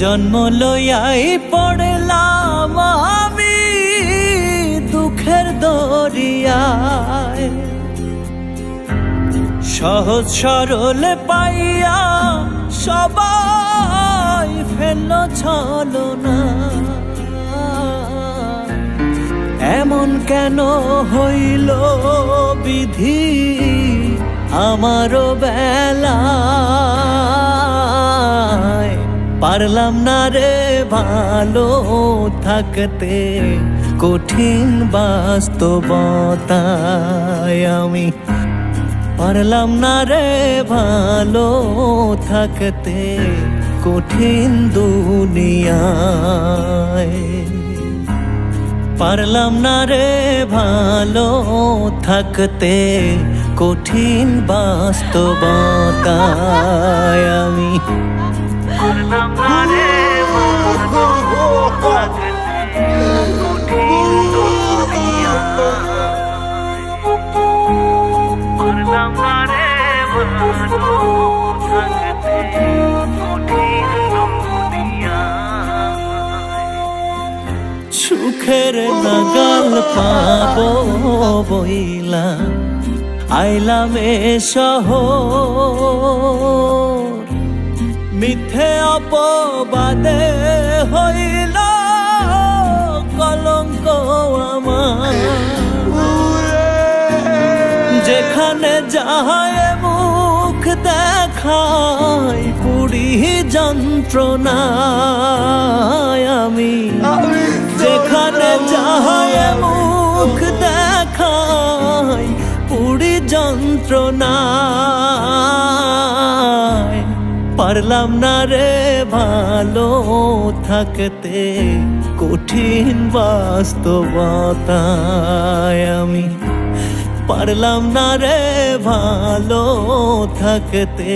জন্ম লইয়াই পড়লাম আমি দুঃখের দরিয়ায়, সহজ সরল পাইয়া সবাই ফেলল ছলনা। এমন কেন হইল বিধি আমারও বেলায়, পারলাম না রে ভালো থাকতে কঠিন বাস্তবতায়। আমি পারলাম না রে ভালো থাকতে কঠিন দুনিয়ায়, পারলাম না রে ভালো থাকতে কঠিন বাস্তবতায়। আমি পারলাম না রে ভালো থাকতে কঠিন দুনিয়ায়, পারলাম না রে ভালো থাকতে কঠিন দুনিয়ায়। সুখের নাগাল পাবো বইলা আইলাম এ শহর, মিথ্যে অপবাদে হইল কলঙ্ক আমার। যেখানে যাহায় মুখ দেখায় পুরি যন্ত্রণায়। আমি যেখানে যাহায় মুখ দেখায় পুরি যন্ত্রণায়, পারলাম না রে ভালো থাকতে কঠিন বাস্তবতায়। আমি পারলাম না রে ভালো থাকতে